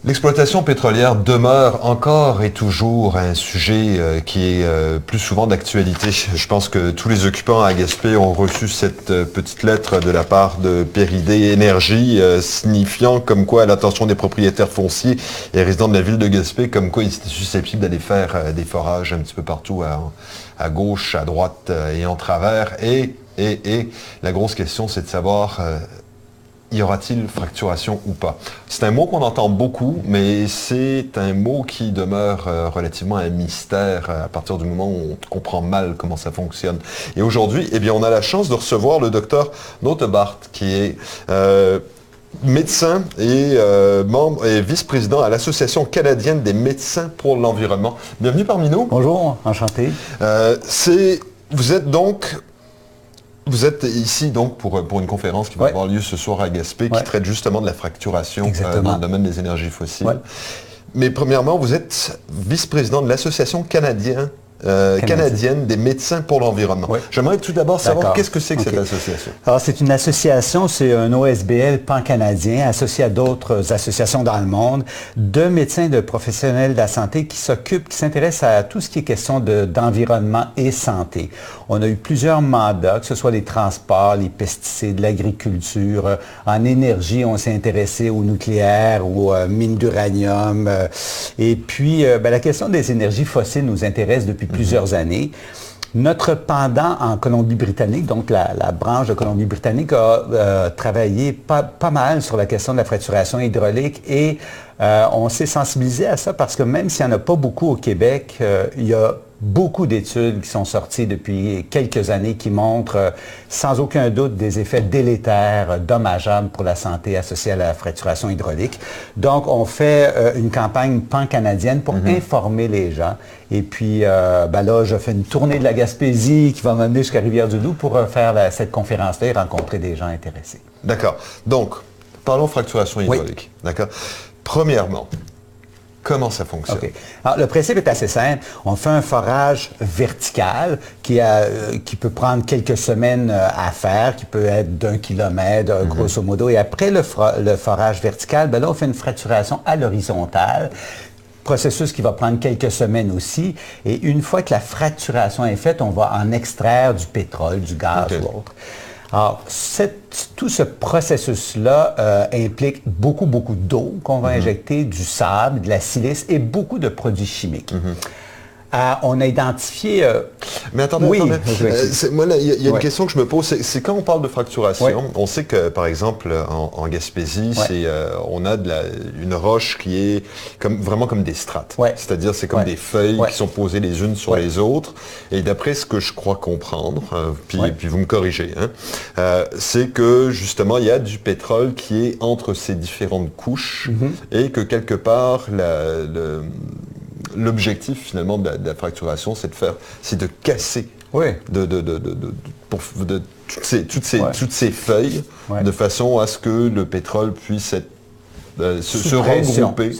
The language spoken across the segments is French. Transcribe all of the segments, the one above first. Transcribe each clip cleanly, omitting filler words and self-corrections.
L'exploitation pétrolière demeure encore et toujours un sujet qui est plus souvent d'actualité. Je pense que tous les occupants à Gaspé ont reçu cette petite lettre de la part de Péridé Énergie signifiant comme quoi l'attention des propriétaires fonciers et résidents de la ville de Gaspé, comme quoi ils étaient susceptibles d'aller faire des forages un petit peu partout à gauche, à droite et en travers. Et la grosse question, c'est de savoir... y aura-t-il fracturation ou pas? C'est un mot qu'on entend beaucoup, mais c'est un mot qui demeure relativement un mystère à partir du moment où on comprend mal comment ça fonctionne. Et aujourd'hui, eh bien, on a la chance de recevoir le docteur Notebart, qui est médecin et membre et vice-président à l'Association canadienne des médecins pour l'environnement. Bienvenue parmi nous. Bonjour, enchanté. Vous êtes ici donc pour une conférence qui va avoir lieu ce soir à Gaspé, qui traite justement de la fracturation dans le domaine des énergies fossiles. Mais premièrement, vous êtes vice-président de l'Association canadienne des médecins pour l'environnement. J'aimerais tout d'abord savoir qu'est-ce que c'est que cette association. Alors, c'est une association, c'est un OSBL pan-canadien associé à d'autres associations dans le monde de médecins et de professionnels de la santé qui s'intéressent à tout ce qui est question d'environnement et santé. On a eu plusieurs mandats, que ce soit les transports, les pesticides, l'agriculture. En énergie, on s'est intéressé au nucléaire, aux mines d'uranium. Et puis, la question des énergies fossiles nous intéresse depuis plusieurs années. Notre pendant en Colombie-Britannique, donc la branche de Colombie-Britannique, a travaillé pas mal sur la question de la fracturation hydraulique et on s'est sensibilisé à ça parce que même s'il n'y en a pas beaucoup au Québec, il y a beaucoup d'études qui sont sorties depuis quelques années qui montrent sans aucun doute des effets délétères, dommageables pour la santé associée à la fracturation hydraulique. Donc, on fait une campagne pan-canadienne pour informer les gens. Et puis, là, je fais une tournée de la Gaspésie qui va m'amener jusqu'à Rivière-du-Loup pour faire cette conférence-là et rencontrer des gens intéressés. D'accord. Donc, parlons fracturation hydraulique. D'accord. Premièrement, comment ça fonctionne? Alors, le principe est assez simple. On fait un forage vertical qui peut prendre quelques semaines à faire, qui peut être d'1 kilomètre, grosso modo. Et après le forage vertical, là, on fait une fracturation à l'horizontale. Processus qui va prendre quelques semaines aussi. Et une fois que la fracturation est faite, on va en extraire du pétrole, du gaz ou autre. Alors, tout ce processus-là implique beaucoup d'eau qu'on va injecter, du sable, de la silice et beaucoup de produits chimiques. On a identifié... Mais attendez. Moi, il y a une question que je me pose. C'est quand on parle de fracturation, on sait que, par exemple, en Gaspésie, on a une roche qui est vraiment comme des strates. C'est-à-dire, c'est comme des feuilles qui sont posées les unes sur les autres. Et d'après ce que je crois comprendre, puis vous me corrigez, c'est que, justement, il y a du pétrole qui est entre ces différentes couches et que, quelque part, l'objectif finalement de la fracturation, c'est de casser toutes ces feuilles de façon à ce que le pétrole puisse être se regrouper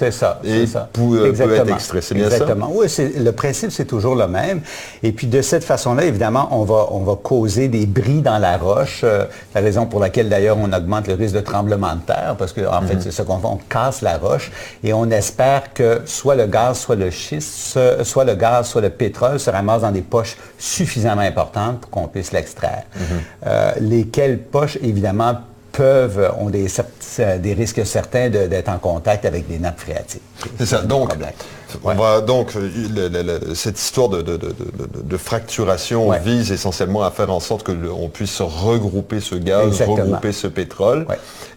et peut être extrait. C'est bien ça? Exactement. Oui, le principe, c'est toujours le même. Et puis, de cette façon-là, évidemment, on va causer des bris dans la roche. La raison pour laquelle, d'ailleurs, on augmente le risque de tremblement de terre, parce qu'en fait, c'est ça qu'on fait, on casse la roche et on espère que soit le gaz, soit le schiste, soit le gaz, soit le pétrole se ramassent dans des poches suffisamment importantes pour qu'on puisse l'extraire. Lesquelles poches, évidemment, ont des risques certains d'être en contact avec des nappes phréatiques. C'est ça. Donc, cette histoire de fracturation vise essentiellement à faire en sorte qu'on puisse regrouper ce gaz, regrouper ce pétrole.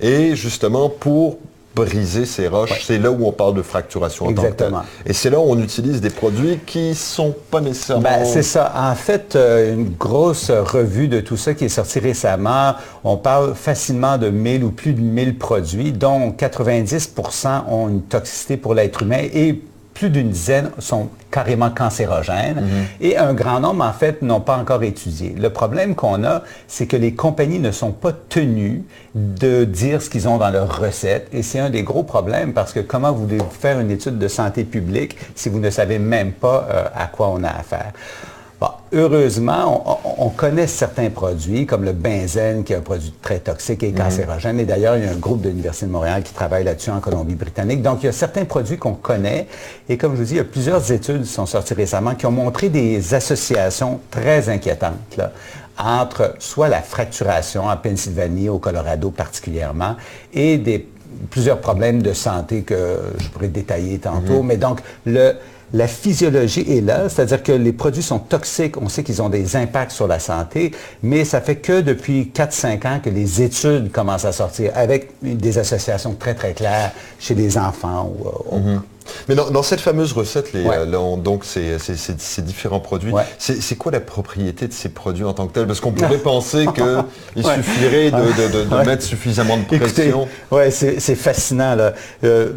Et justement, pour briser ces roches, c'est là où on parle de fracturation en tant que telle. Et c'est là où on utilise des produits qui ne sont pas nécessairement... c'est ça. En fait, une grosse revue de tout ça qui est sortie récemment, on parle facilement de 1000 ou plus de 1000 produits, dont 90% ont une toxicité pour l'être humain et plus d'une dizaine sont carrément cancérogènes et un grand nombre, en fait, n'ont pas encore étudié. Le problème qu'on a, c'est que les compagnies ne sont pas tenues de dire ce qu'ils ont dans leurs recettes et c'est un des gros problèmes parce que comment voulez-vous faire une étude de santé publique si vous ne savez même pas à quoi on a affaire? Bon, heureusement, on connaît certains produits, comme le benzène, qui est un produit très toxique et cancérogène. Et d'ailleurs, il y a un groupe de l'Université de Montréal qui travaille là-dessus en Colombie-Britannique. Donc, il y a certains produits qu'on connaît. Et comme je vous dis, il y a plusieurs études qui sont sorties récemment qui ont montré des associations très inquiétantes là, entre soit la fracturation en Pennsylvanie, au Colorado particulièrement, et plusieurs problèmes de santé que je pourrais détailler tantôt. Mais donc, la physiologie est là, c'est-à-dire que les produits sont toxiques, on sait qu'ils ont des impacts sur la santé, mais ça fait que depuis 4-5 ans que les études commencent à sortir avec des associations très, très claires chez les enfants. Mais dans cette fameuse recette, donc ces différents produits, c'est quoi la propriété de ces produits en tant que tels? Parce qu'on pourrait penser qu'il suffirait de mettre suffisamment de pression. Oui, c'est fascinant. Là.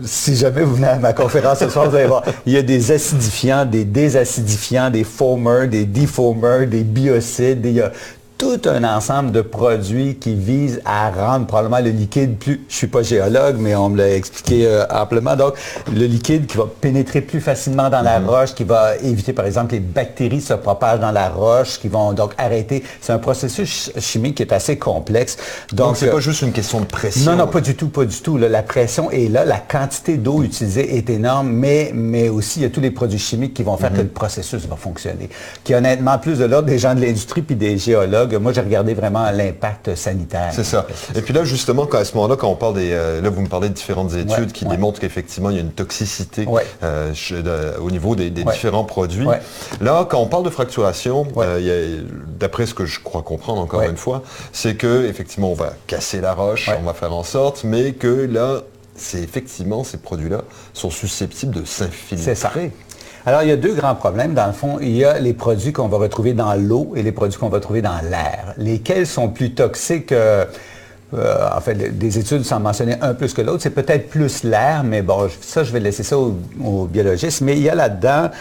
Si jamais vous venez à ma conférence ce soir, vous allez voir, il y a des acidifiants, des désacidifiants, des foamers, des defoamers, des biocides, il y a tout un ensemble de produits qui visent à rendre probablement le liquide plus, je ne suis pas géologue, mais on me l'a expliqué amplement, donc le liquide qui va pénétrer plus facilement dans la roche, qui va éviter par exemple que les bactéries se propagent dans la roche, qui vont donc arrêter. C'est un processus chimique qui est assez complexe. Donc c'est pas juste une question de pression. Non, pas du tout, pas du tout. Là, la pression est là, la quantité d'eau utilisée est énorme, mais aussi il y a tous les produits chimiques qui vont faire que le processus va fonctionner. Qui est honnêtement plus de l'ordre des gens de l'industrie puis des géologues. Moi, j'ai regardé vraiment l'impact sanitaire. C'est ça. Et puis là, justement, à ce moment-là, quand on parle là, vous me parlez de différentes études qui démontrent qu'effectivement, il y a une toxicité au niveau des différents produits. Là, quand on parle de fracturation, d'après ce que je crois comprendre, encore une fois, c'est qu'effectivement, on va casser la roche, on va faire en sorte, mais que là, effectivement, ces produits-là sont susceptibles de s'infiltrer. C'est ça. Alors, il y a deux grands problèmes. Dans le fond, il y a les produits qu'on va retrouver dans l'eau et les produits qu'on va trouver dans l'air. Lesquels sont plus toxiques en fait, des études sans mentionner un plus que l'autre, c'est peut-être plus l'air, mais bon, ça, je vais laisser ça aux biologistes. Mais il y a là-dedans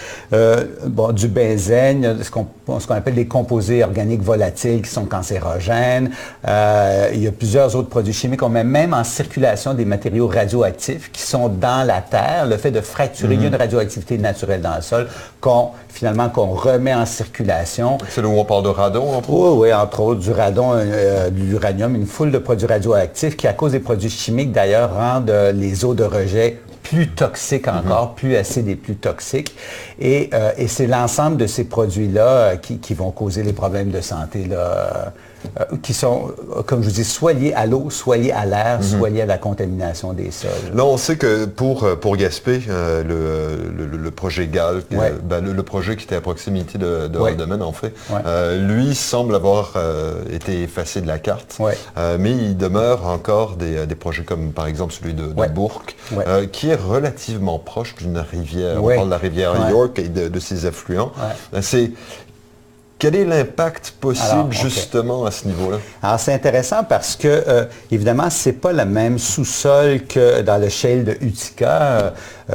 du benzène, ce qu'on appelle des composés organiques volatiles qui sont cancérogènes. Il y a plusieurs autres produits chimiques. On met même en circulation des matériaux radioactifs qui sont dans la terre. Le fait de fracturer, il y a une radioactivité naturelle dans le sol qu'on remet en circulation. C'est là où on parle de radon, entre autres? Oui, entre autres, du radon, de l'uranium, une foule de produits radioactifs qui, à cause des produits chimiques, d'ailleurs, rendent les eaux de rejet plus toxiques encore, plus acides et plus toxiques. Et c'est l'ensemble de ces produits-là qui vont causer les problèmes de santé, là, qui sont, comme je vous dis, soit liés à l'eau, soit liés à l'air, soit liés à la contamination des sols. Là, on sait que pour Gaspé, le projet GAL, le projet qui était à proximité de Haldimand, en fait, lui semble avoir été effacé de la carte, mais il demeure encore des projets comme, par exemple, celui de Bourque, qui est relativement proche d'une rivière. On parle de la rivière York et de ses affluents. Quel est l'impact possible justement à ce niveau-là? Alors, c'est intéressant parce que, évidemment, ce n'est pas le même sous-sol que dans le shale de Utica,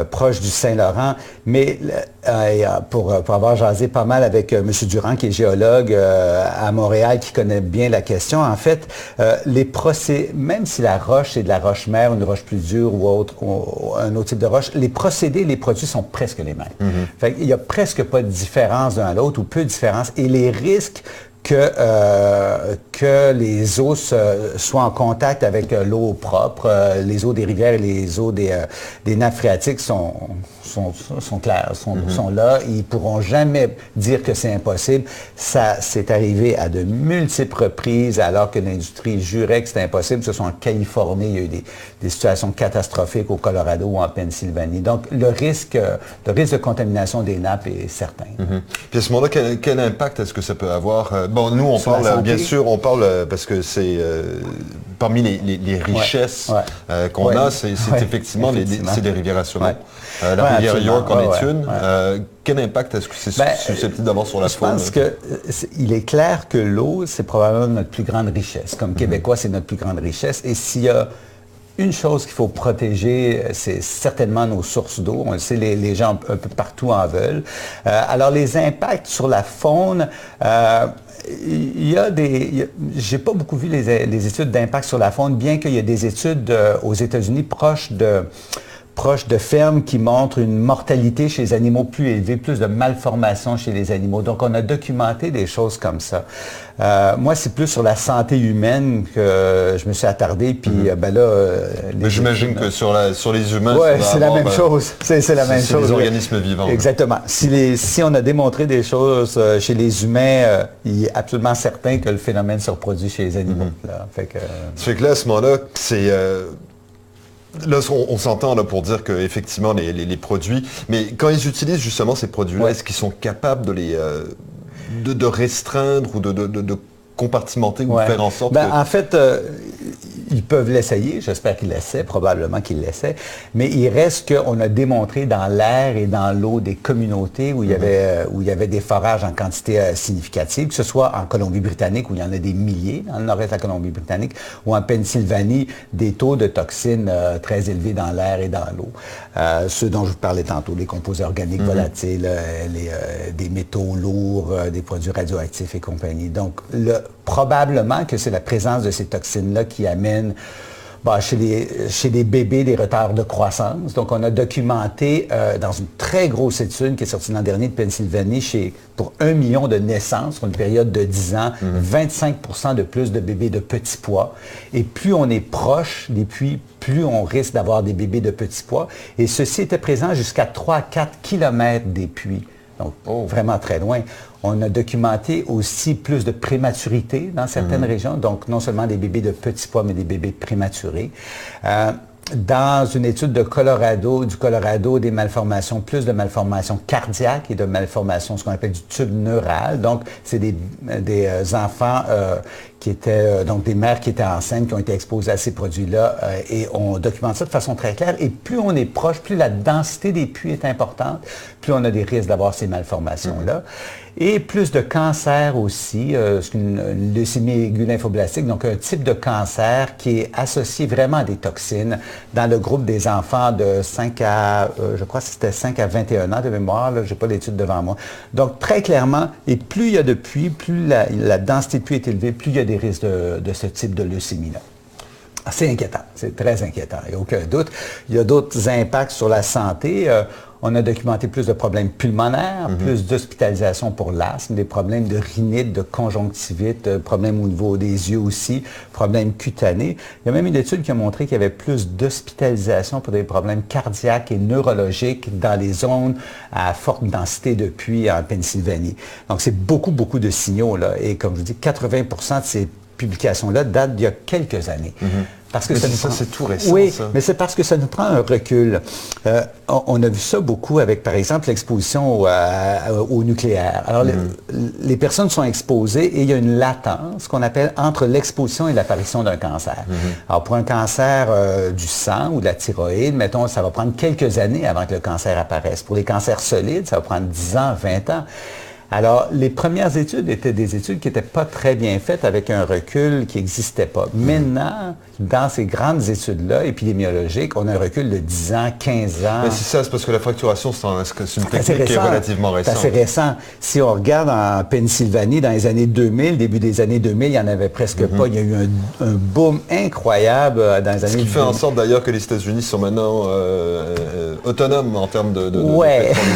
proche du Saint-Laurent, mais pour avoir jasé pas mal avec M. Durand, qui est géologue à Montréal, qui connaît bien la question, en fait, même si la roche est de la roche-mère, une roche plus dure ou autre, ou un autre type de roche, les procédés, les produits sont presque les mêmes. Fait qu'il n'y a presque pas de différence d'un à l'autre, ou peu de différence, et les risques que les eaux soient en contact avec l'eau propre, les eaux des rivières et les eaux des nappes phréatiques sont clairs, sont là. Ils ne pourront jamais dire que c'est impossible. Ça s'est arrivé à de multiples reprises alors que l'industrie jurait que c'était impossible. Ce sont en Californie, il y a eu des situations catastrophiques au Colorado ou en Pennsylvanie. Donc, le risque de contamination des nappes est certain. Puis à ce moment-là, quel impact est-ce que ça peut avoir? Bon, nous, on parle, bien sûr, parce que c'est parmi les richesses qu'on a, c'est effectivement des rivières assommées. La rivière York en est une. Quel impact est-ce que c'est susceptible d'avoir sur la faune? Je pense qu'il est clair que l'eau, c'est probablement notre plus grande richesse. Comme Québécois, c'est notre plus grande richesse. Et s'il y a une chose qu'il faut protéger, c'est certainement nos sources d'eau. On le sait, les gens un peu partout en veulent. Alors, les impacts sur la faune, j'ai pas beaucoup vu les études d'impact sur la faune, bien qu'il y ait des études aux États-Unis proches proche de fermes qui montrent une mortalité chez les animaux plus élevée, plus de malformations chez les animaux. Donc, on a documenté des choses comme ça. Moi, c'est plus sur la santé humaine que je me suis attardé. Puis, Mais j'imagine que sur les humains, c'est la même chose. C'est la même chose. Les organismes vivants. Exactement. Si on a démontré des choses chez les humains, il est absolument certain que le phénomène se reproduit chez les animaux. Là. Ça fait que là, à ce moment-là, c'est... Là, on s'entend là, pour dire qu'effectivement, les produits... Mais quand ils utilisent justement ces produits-là, est-ce qu'ils sont capables de les... de restreindre ou de compartimenter ou de faire en sorte En fait, ils peuvent l'essayer, j'espère qu'ils l'essaient, probablement qu'ils l'essaient, mais il reste qu'on a démontré dans l'air et dans l'eau des communautés où il y avait des forages en quantité significative, que ce soit en Colombie-Britannique où il y en a des milliers, dans le nord-est de la Colombie-Britannique, ou en Pennsylvanie, des taux de toxines très élevés dans l'air et dans l'eau. Ceux dont je vous parlais tantôt, les composés organiques volatiles, des métaux lourds, des produits radioactifs et compagnie. Donc, probablement que c'est la présence de ces toxines-là qui amène chez les bébés des retards de croissance. Donc, on a documenté dans une très grosse étude qui est sortie l'an dernier de Pennsylvanie, pour 1 million de naissances sur une période de 10 ans, 25% de plus de bébés de petits pois. Et plus on est proche des puits, plus on risque d'avoir des bébés de petits pois. Et ceci était présent jusqu'à 3 à 4 kilomètres des puits. Donc, vraiment très loin. On a documenté aussi plus de prématurité dans certaines régions, donc non seulement des bébés de petits pois, mais des bébés prématurés. Dans une étude du Colorado, des malformations, plus de malformations cardiaques et de malformations, ce qu'on appelle du tube neural. Donc, c'est des enfants qui étaient, donc des mères qui étaient enceintes, qui ont été exposées à ces produits-là, et on documente ça de façon très claire. Et plus on est proche, plus la densité des puits est importante, plus on a des risques d'avoir ces malformations-là. Et plus de cancer aussi, une leucémie aiguë lymphoblastique, donc un type de cancer qui est associé vraiment à des toxines dans le groupe des enfants de 5 à, je crois que c'était 5 à 21 ans de mémoire, je n'ai pas l'étude devant moi. Donc très clairement, et plus il y a de puits, plus la densité de puits est élevée, plus il y a des risques de ce type de leucémie-là. C'est inquiétant, c'est très inquiétant, il n'y a aucun doute. Il y a d'autres impacts sur la santé. On a documenté plus de problèmes pulmonaires, plus d'hospitalisation pour l'asthme, des problèmes de rhinite, de conjonctivite, problèmes au niveau des yeux aussi, problèmes cutanés. Il y a même une étude qui a montré qu'il y avait plus d'hospitalisation pour des problèmes cardiaques et neurologiques dans les zones à forte densité de puits en Pennsylvanie. Donc, c'est beaucoup, beaucoup de signaux, là. Et comme je vous dis, 80% de ces publications-là datent d'il y a quelques années. Parce que c'est tout récent. Oui, ça. mais c'est parce que ça nous prend un recul. On a vu ça beaucoup avec, par exemple, l'exposition au nucléaire. Alors, les personnes sont exposées et il y a une latence qu'on appelle entre l'exposition et l'apparition d'un cancer. Alors, pour un cancer du sang ou de la thyroïde, mettons, ça va prendre quelques années avant que le cancer apparaisse. Pour les cancers solides, ça va prendre 10 ans, 20 ans. Alors, les premières études étaient des études qui n'étaient pas très bien faites avec un recul qui n'existait pas. Maintenant, dans ces grandes études-là, épidémiologiques, on a un recul de 10 ans, 15 ans. Mais c'est ça, c'est parce que la fracturation, c'est une technique qui est relativement récente. C'est assez récent. Si on regarde en Pennsylvanie, dans les années 2000, début des années 2000, il n'y en avait presque pas. Il y a eu un boom incroyable dans les années 2000. Ce qui fait en sorte d'ailleurs que les États-Unis sont maintenant autonomes en termes de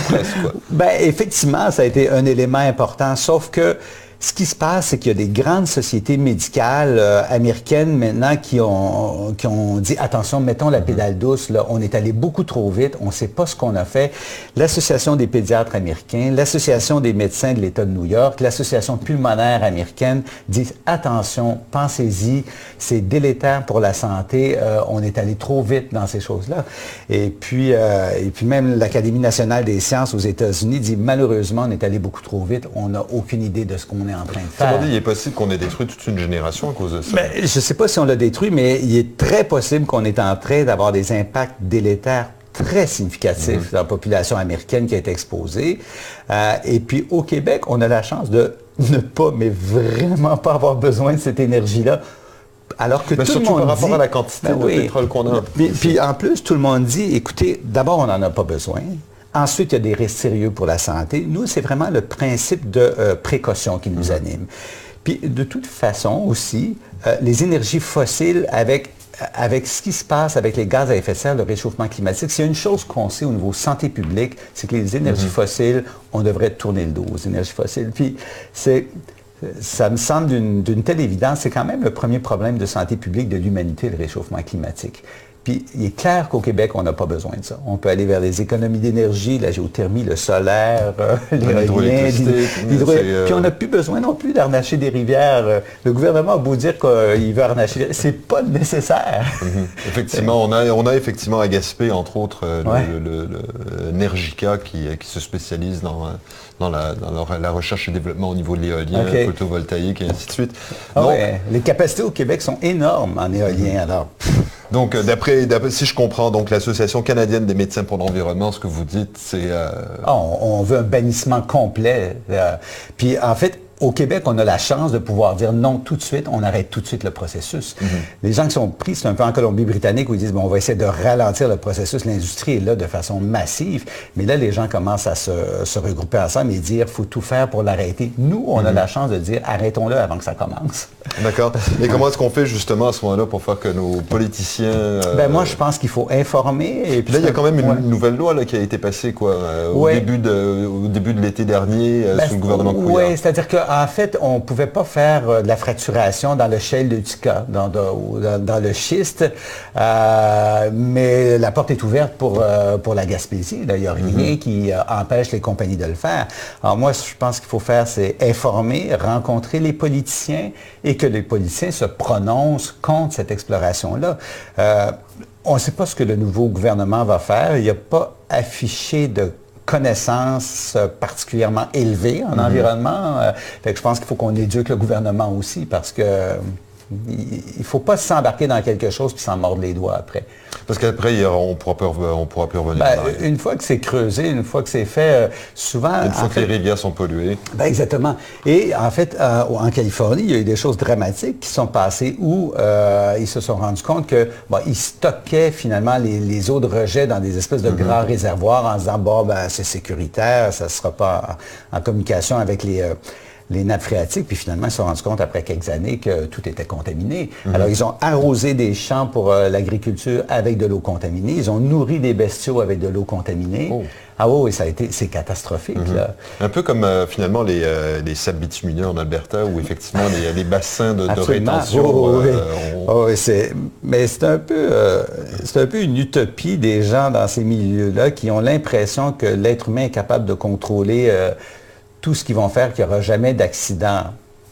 presse, quoi. Ben, effectivement, ça a été un élément important, sauf que ce qui se passe, c'est qu'il y a des grandes sociétés médicales américaines maintenant qui ont dit, attention, mettons la pédale douce, là, on est allé beaucoup trop vite, on ne sait pas ce qu'on a fait. L'Association des pédiatres américains, l'Association des médecins de l'État de New York, l'Association pulmonaire américaine disent, attention, pensez-y, c'est délétère pour la santé, on est allé trop vite dans ces choses-là. Et puis même l'Académie nationale des sciences aux États-Unis dit, malheureusement, on est allé beaucoup trop vite, on n'a aucune idée de ce qu'on est en train de faire. Il est possible qu'on ait détruit toute une génération à cause de ça. Je ne sais pas si on l'a détruit, mais il est très possible qu'on est en train d'avoir des impacts délétères très significatifs dans la population américaine qui a été exposée. Et puis au Québec, on a la chance de ne pas, mais vraiment pas avoir besoin de cette énergie-là. Alors que tout le monde par rapport dit, à la quantité de pétrole qu'on a. Puis en plus, tout le monde dit, écoutez, d'abord, on n'en a pas besoin. Ensuite, il y a des risques sérieux pour la santé. Nous, c'est vraiment le principe de précaution qui nous anime. Puis, de toute façon aussi, les énergies fossiles avec avec ce qui se passe avec les gaz à effet de serre, le réchauffement climatique, s'il y a une chose qu'on sait au niveau santé publique, c'est que les énergies fossiles, on devrait tourner le dos aux énergies fossiles. Puis ça me semble d'une telle évidence, c'est quand même le premier problème de santé publique de l'humanité, le réchauffement climatique. Puis il est clair qu'au Québec, on n'a pas besoin de ça. On peut aller vers les économies d'énergie, la géothermie, le solaire, l'éolien, puis on n'a plus besoin non plus d'arnacher des rivières. Le gouvernement a beau dire qu'il veut arnacher, c'est pas nécessaire. Effectivement, on a effectivement à Gaspé, entre autres, le Nergica qui se spécialise dans la recherche et développement au niveau de l'éolien, photovoltaïque et ainsi de suite. Les capacités au Québec sont énormes en éolien, alors. Donc, si je comprends, donc l'Association canadienne des médecins pour l'environnement, ce que vous dites, c'est... On veut un bannissement complet. Puis, en fait, au Québec, on a la chance de pouvoir dire non tout de suite, on arrête tout de suite le processus. Les gens qui sont pris, c'est un peu en Colombie-Britannique où ils disent, on va essayer de ralentir le processus. L'industrie est là de façon massive. Mais là, les gens commencent à se regrouper ensemble et dire, il faut tout faire pour l'arrêter. Nous, on a la chance de dire, arrêtons-le avant que ça commence. D'accord. Et comment est-ce qu'on fait justement à ce moment-là pour faire que nos politiciens... moi, je pense qu'il faut informer. Et puis là, il y a quand même une nouvelle loi là, qui a été passée au début de l'été dernier sous le gouvernement Couillard. Oui, c'est-à-dire qu'en fait, on ne pouvait pas faire de la fracturation dans le shale d'Utica, dans le schiste, mais la porte est ouverte pour la Gaspésie. Il n'y a rien qui empêche les compagnies de le faire. Alors moi, je pense qu'il faut faire, c'est informer, rencontrer les politiciens et que les politiciens se prononcent contre cette exploration-là. On ne sait pas ce que le nouveau gouvernement va faire. Il n'y a pas affiché de connaissances particulièrement élevées en environnement. Fait que je pense qu'il faut qu'on éduque le gouvernement aussi parce que il ne faut pas s'embarquer dans quelque chose puis s'en mordre les doigts après. Parce qu'après, on pourra plus revenir. Une fois que c'est creusé, une fois que c'est fait, souvent... Une fois que les rivières sont polluées. Exactement. Et en fait, en Californie, il y a eu des choses dramatiques qui sont passées où ils se sont rendus compte que ils stockaient finalement les eaux de rejet dans des espèces de grands réservoirs en se disant, c'est sécuritaire, ça ne sera pas en communication avec les nappes phréatiques, puis finalement, ils se sont rendus compte après quelques années que tout était contaminé. Alors, ils ont arrosé des champs pour l'agriculture avec de l'eau contaminée. Ils ont nourri des bestiaux avec de l'eau contaminée. Ah oui, c'est catastrophique. Là. Un peu comme finalement les sables bitumineux en Alberta, où effectivement les bassins de rétention... mais c'est un peu une utopie des gens dans ces milieux-là qui ont l'impression que l'être humain est capable de contrôler tout ce qu'ils vont faire, qu'il n'y aura jamais d'accident.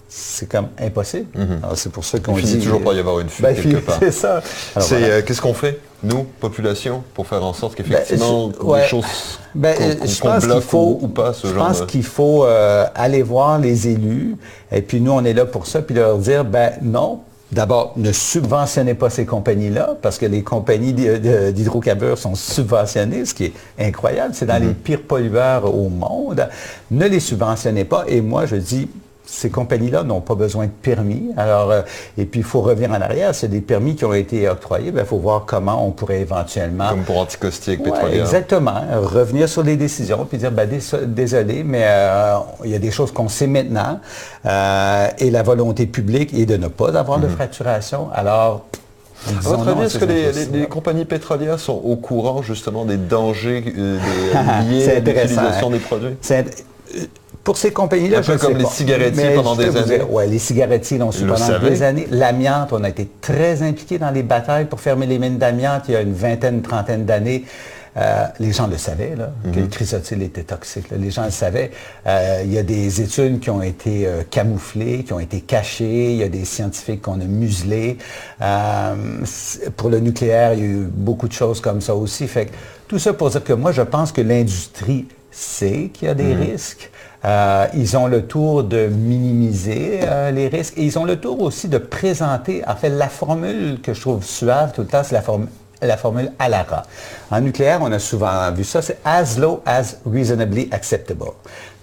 C'est comme impossible. Alors, c'est pour ça qu'on dit... Il finit toujours par y avoir une fuite quelque part. C'est ça. Qu'est-ce qu'on fait, nous, population, pour faire en sorte qu'effectivement, des choses qu'on bloque ou pas, ce genre de... Je pense qu'il faut aller voir les élus, et puis nous, on est là pour ça, puis leur dire, non, d'abord, ne subventionnez pas ces compagnies-là, parce que les compagnies d'hydrocarbures sont subventionnées, ce qui est incroyable. C'est dans les pires pollueurs au monde. Ne les subventionnez pas. Et moi, je dis, ces compagnies-là n'ont pas besoin de permis. Alors, et puis, il faut revenir en arrière. C'est des permis qui ont été octroyés. Il faut voir comment on pourrait éventuellement... Comme pour Anticaustique pétrolière. Exactement. Revenir sur les décisions, puis dire, désolé, mais il y a des choses qu'on sait maintenant. Et la volonté publique est de ne pas avoir de fracturation. Alors... À votre avis, est-ce que les compagnies pétrolières sont au courant justement des dangers liés à l'utilisation des produits? Pour ces compagnies-là, un peu comme les cigarettiers pendant des années. Oui, les cigarettiers l'ont su pendant des années. L'amiante, on a été très impliqués dans les batailles pour fermer les mines d'amiante il y a une trentaine d'années. Les gens le savaient, que le chrysotile était toxique. Là. Les gens le savaient. Il y a des études qui ont été camouflées, qui ont été cachées. Il y a des scientifiques qu'on a muselés. Pour le nucléaire, il y a eu beaucoup de choses comme ça aussi. Fait que, tout ça pour dire que moi, je pense que l'industrie sait qu'il y a des risques. Ils ont le tour de minimiser les risques. Et ils ont le tour aussi de présenter, en fait, la formule que je trouve suave tout le temps, c'est la formule ALARA. En nucléaire, on a souvent vu ça, c'est « as low as reasonably acceptable ».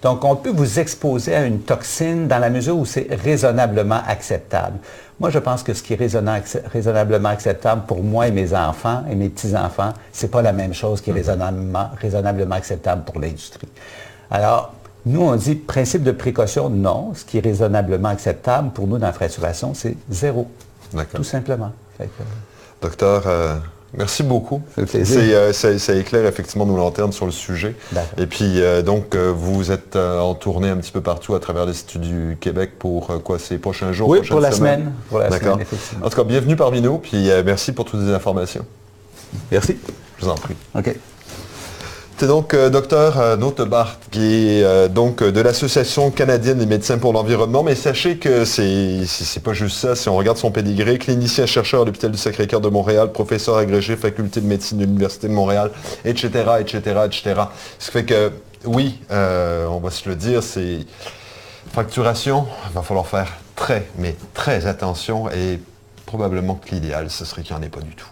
Donc, on peut vous exposer à une toxine dans la mesure où c'est raisonnablement acceptable. Moi, je pense que ce qui est raisonnablement acceptable pour moi et mes enfants et mes petits-enfants, c'est pas la même chose qui est raisonnablement acceptable pour l'industrie. Alors, nous, on dit principe de précaution, non. Ce qui est raisonnablement acceptable pour nous dans la fracturation, c'est 0. Tout simplement. Docteur, merci beaucoup. Ça éclaire effectivement nos lanternes sur le sujet. Et puis, donc, vous êtes en tournée un petit peu partout à travers l'Institut du Québec pour ces prochains jours, oui, pour la semaine. D'accord. En tout cas, bienvenue parmi nous, puis merci pour toutes les informations. Merci. Je vous en prie. OK. C'est donc docteur Notebaert, qui est donc de l'Association canadienne des médecins pour l'environnement, mais sachez que c'est pas juste ça. Si on regarde son pédigré, clinicien chercheur à l'hôpital du Sacré-Cœur de Montréal, professeur agrégé, faculté de médecine de l'Université de Montréal, etc., etc., etc. Ce qui fait que, oui, on va se le dire, c'est facturation, il va falloir faire très, mais très attention, et probablement que l'idéal, ce serait qu'il n'y en ait pas du tout.